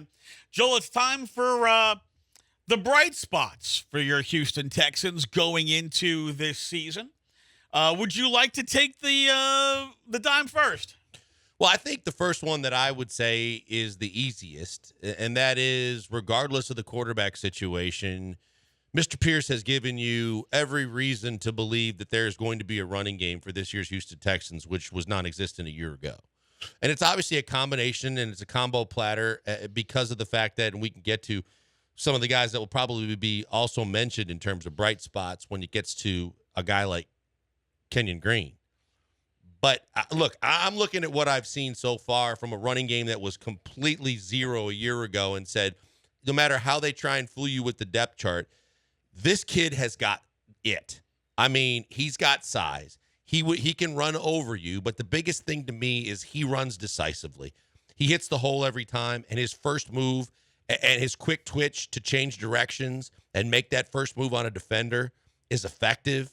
And Joel, it's time for the bright spots for your Houston Texans going into this season. Would you like to take the dime first? Well, I think the first one that I would say is the easiest, and that is regardless of the quarterback situation, Mr. Pierce has given you every reason to believe that there's going to be a running game for this year's Houston Texans, which was non-existent a year ago. And it's obviously a combination, and it's a combo platter because of the fact that, and we can get to some of the guys that will probably be also mentioned in terms of bright spots when it gets to a guy like Kenyon Green. But look, I'm looking at what I've seen so far from a running game that was completely zero a year ago and said, no matter how they try and fool you with the depth chart, this kid has got it. I mean, he's got size. He can run over you, but the biggest thing to me is he runs decisively. He hits the hole every time, and his first move and his quick twitch to change directions and make that first move on a defender is effective.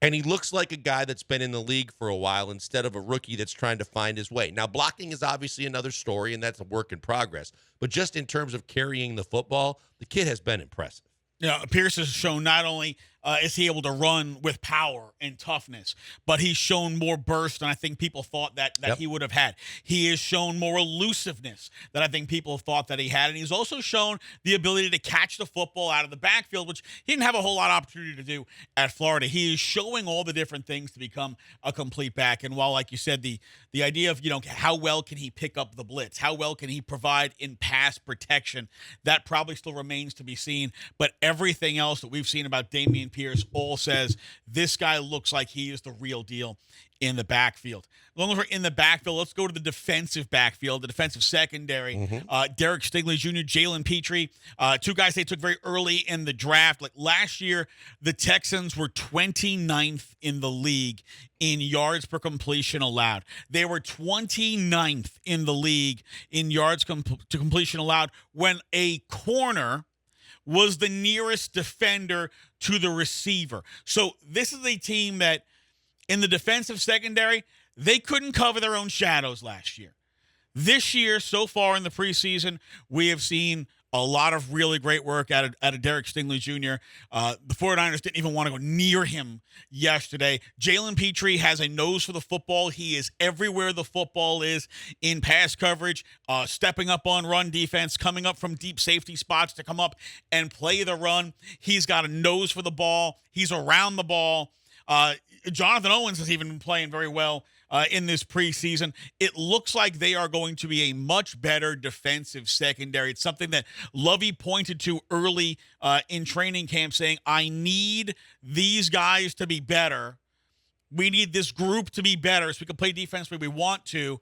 And he looks like a guy that's been in the league for a while instead of a rookie that's trying to find his way. Now, blocking is obviously another story, and that's a work in progress. But just in terms of carrying the football, the kid has been impressive. Pierce has shown not only is he able to run with power and toughness, but he's shown more burst than I think people thought that he would have had. He has shown more elusiveness than I think people thought that he had. And he's also shown the ability to catch the football out of the backfield, which he didn't have a whole lot of opportunity to do at Florida. He is showing all the different things to become a complete back. And while, like you said, the idea of, how well can he pick up the blitz? How well can he provide in pass protection? That probably still remains to be seen. But everything else that we've seen about Damion Pierce all says this guy looks like he is the real deal in the backfield. As long as we're in the backfield, let's go to the defensive backfield, the defensive secondary. Derek Stingley Jr., Jalen Petrie, two guys they took very early in the draft. Like last year, the Texans were 29th in the league in yards per completion allowed. They were 29th in the league in yards to completion allowed when a corner was the nearest defender to the receiver. So this is a team that in the defensive secondary, they couldn't cover their own shadows last year. This year, so far in the preseason, we have seen a lot of really great work out of Derek Stingley Jr. The 49ers didn't even want to go near him yesterday. Jalen Petrie has a nose for the football. He is everywhere the football is in pass coverage, stepping up on run defense, coming up from deep safety spots to come up and play the run. He's got a nose for the ball. He's around the ball. Jonathan Owens has even been playing very well in this preseason. It looks like they are going to be a much better defensive secondary. It's something that Lovey pointed to early in training camp, saying, I need these guys to be better. We need this group to be better so we can play defense where we want to.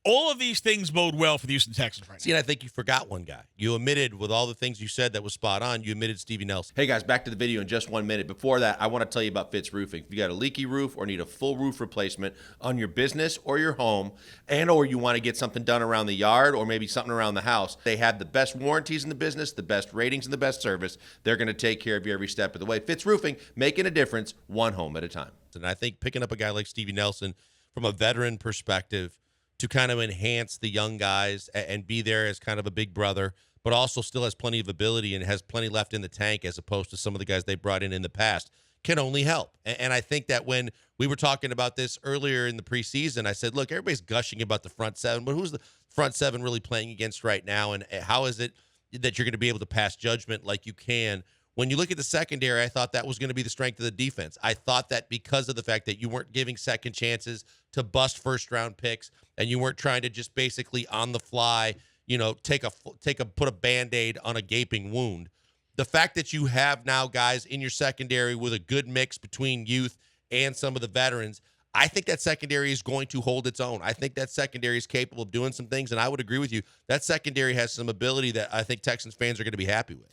All of these things bode well for the Houston Texans right now. See, and I think you forgot one guy. You omitted, with all the things you said that was spot on, you omitted Stevie Nelson. Hey, guys, back to the video in just 1 minute. Before that, I want to tell you about Fitz Roofing. If you got a leaky roof or need a full roof replacement on your business or your home, and or you want to get something done around the yard or maybe something around the house, they have the best warranties in the business, the best ratings, and the best service. They're going to take care of you every step of the way. Fitz Roofing, making a difference one home at a time. And I think picking up a guy like Stevie Nelson from a veteran perspective to kind of enhance the young guys and be there as kind of a big brother, but also still has plenty of ability and has plenty left in the tank as opposed to some of the guys they brought in the past, can only help. And I think that when we were talking about this earlier in the preseason, I said, look, everybody's gushing about the front seven, but who's the front seven really playing against right now? And how is it that you're going to be able to pass judgment like you can? When you look at the secondary, I thought that was going to be the strength of the defense. I thought that because of the fact that you weren't giving second chances to bust first-round picks and you weren't trying to just basically on the fly, put a Band-Aid on a gaping wound. The fact that you have now guys in your secondary with a good mix between youth and some of the veterans, I think that secondary is going to hold its own. I think that secondary is capable of doing some things, and I would agree with you. That secondary has some ability that I think Texans fans are going to be happy with.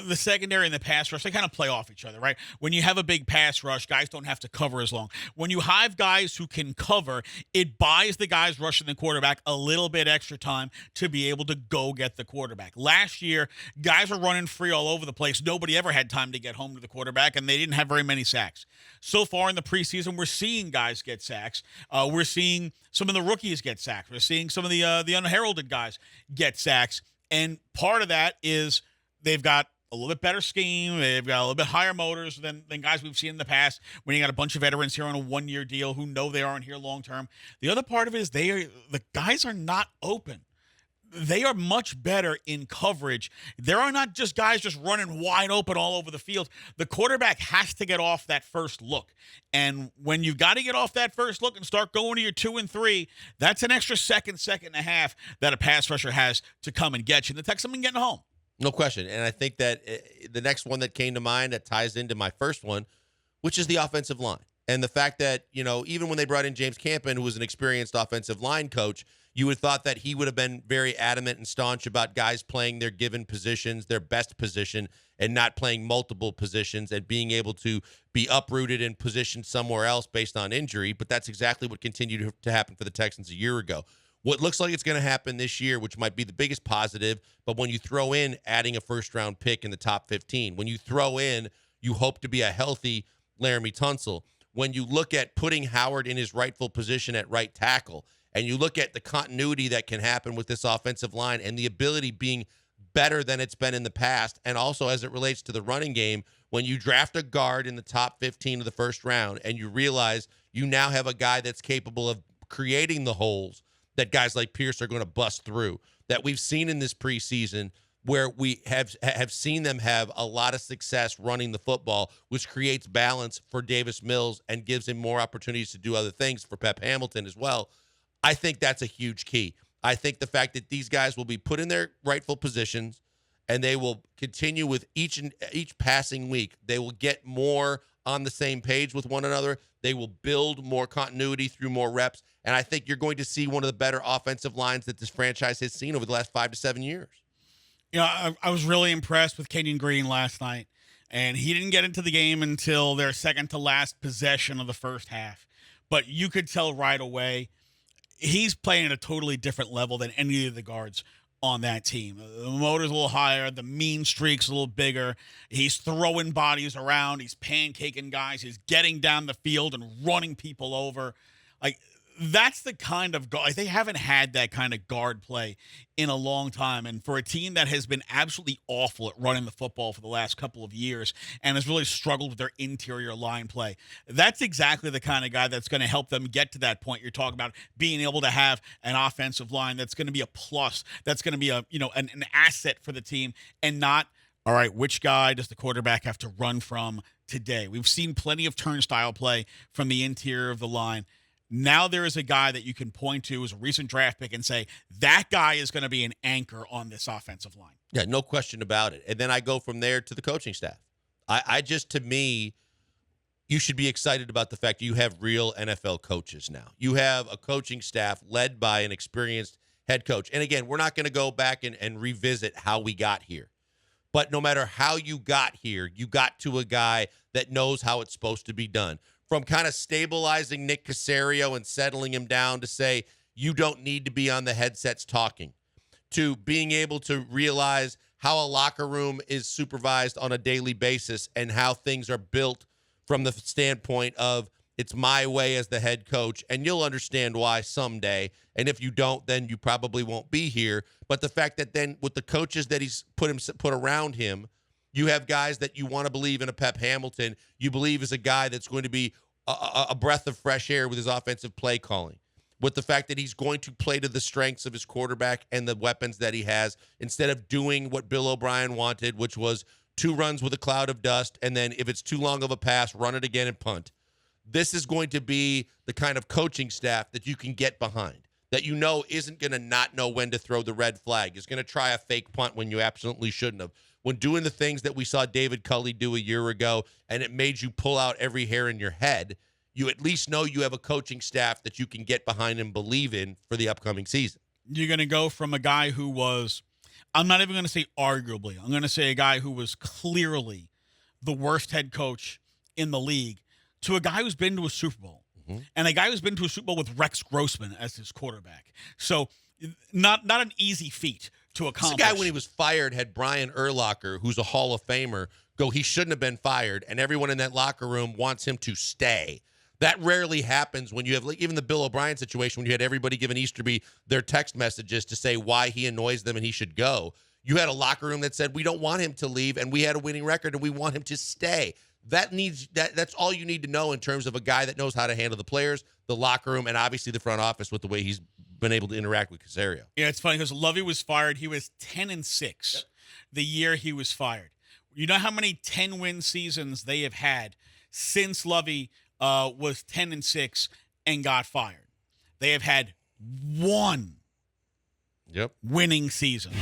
The secondary and the pass rush, they kind of play off each other, right? When you have a big pass rush, guys don't have to cover as long. When you have guys who can cover, it buys the guys rushing the quarterback a little bit extra time to be able to go get the quarterback. Last year, guys were running free all over the place. Nobody ever had time to get home to the quarterback, and they didn't have very many sacks. So far in the preseason, we're seeing guys get sacks. We're seeing some of the rookies get sacks. We're seeing some of the unheralded guys get sacks. And part of that is they've got a little bit better scheme. They've got a little bit higher motors than guys we've seen in the past when you got a bunch of veterans here on a one-year deal who know they aren't here long-term. The other part of it is the guys are not open. They are much better in coverage. There are not just guys just running wide open all over the field. The quarterback has to get off that first look. And when you got to get off that first look and start going to your 2 and 3, that's an extra second and a half that a pass rusher has to come and get you. And the Texans have been getting home. No question. And I think that the next one that came to mind that ties into my first one, which is the offensive line. And the fact that, even when they brought in James Campin, who was an experienced offensive line coach, you would have thought that he would have been very adamant and staunch about guys playing their given positions, their best position, and not playing multiple positions and being able to be uprooted and positioned somewhere else based on injury. But that's exactly what continued to happen for the Texans a year ago. What looks like it's going to happen this year, which might be the biggest positive, but when you throw in adding a first-round pick in the top 15, when you throw in you hope to be a healthy Laramie Tunsil, when you look at putting Howard in his rightful position at right tackle, and you look at the continuity that can happen with this offensive line and the ability being better than it's been in the past, and also as it relates to the running game, when you draft a guard in the top 15 of the first round and you realize you now have a guy that's capable of creating the holes that guys like Pierce are going to bust through, that we've seen in this preseason where we have seen them have a lot of success running the football, which creates balance for Davis Mills and gives him more opportunities to do other things for Pep Hamilton as well. I think that's a huge key. I think the fact that these guys will be put in their rightful positions and they will continue with each passing week. They will get more on the same page with one another. They will build more continuity through more reps. And I think you're going to see one of the better offensive lines that this franchise has seen over the last 5 to 7 years. I was really impressed with Kenyon Green last night, and he didn't get into the game until their second to last possession of the first half. But you could tell right away he's playing at a totally different level than any of the guards on that team. The motor's a little higher. The mean streak's a little bigger. He's throwing bodies around. He's pancaking guys. He's getting down the field and running people over. That's the kind of guard. They haven't had that kind of guard play in a long time. And for a team that has been absolutely awful at running the football for the last couple of years and has really struggled with their interior line play, that's exactly the kind of guy that's going to help them get to that point you're talking about, being able to have an offensive line that's going to be a plus, that's going to be an asset for the team, and not, all right, which guy does the quarterback have to run from today? We've seen plenty of turnstile play from the interior of the line. Now there is a guy that you can point to as a recent draft pick and say, that guy is going to be an anchor on this offensive line. Yeah, no question about it. And then I go from there to the coaching staff. To me, you should be excited about the fact you have real NFL coaches now. You have a coaching staff led by an experienced head coach. And again, we're not going to go back and revisit how we got here. But no matter how you got here, you got to a guy that knows how it's supposed to be done. From kind of stabilizing Nick Caserio and settling him down to say, you don't need to be on the headsets talking, to being able to realize how a locker room is supervised on a daily basis and how things are built from the standpoint of it's my way as the head coach, and you'll understand why someday. And if you don't, then you probably won't be here. But the fact that then with the coaches that he's put around him, you have guys that you want to believe in a Pep Hamilton. You believe is a guy that's going to be a breath of fresh air with his offensive play calling. With the fact that he's going to play to the strengths of his quarterback and the weapons that he has, instead of doing what Bill O'Brien wanted, which was 2 runs with a cloud of dust, and then if it's too long of a pass, run it again and punt. This is going to be the kind of coaching staff that you can get behind, that you know isn't going to not know when to throw the red flag, is going to try a fake punt when you absolutely shouldn't have. When doing the things that we saw David Culley do a year ago, and it made you pull out every hair in your head, you at least know you have a coaching staff that you can get behind and believe in for the upcoming season. You're going to go from a guy who was, I'm not even going to say arguably, I'm going to say a guy who was clearly the worst head coach in the league, to a guy who's been to a Super Bowl, and a guy who's been to a Super Bowl with Rex Grossman as his quarterback. So not an easy feat to accomplish. This guy, when he was fired, had Brian Urlacher, who's a Hall of Famer, go, he shouldn't have been fired, and everyone in that locker room wants him to stay. That rarely happens when you have, like, even the Bill O'Brien situation when you had everybody giving Easterby their text messages to say why he annoys them and he should go. You had a locker room that said, we don't want him to leave, and we had a winning record, and we want him to stay. That's all you need to know in terms of a guy that knows how to handle the players, the locker room, and obviously the front office with the way he's been able to interact with Caserio. Yeah, it's funny because Lovey was fired. He was 10-6 the year he was fired. You know how many 10-win seasons they have had since Lovey was 10-6 and got fired? They have had one winning season.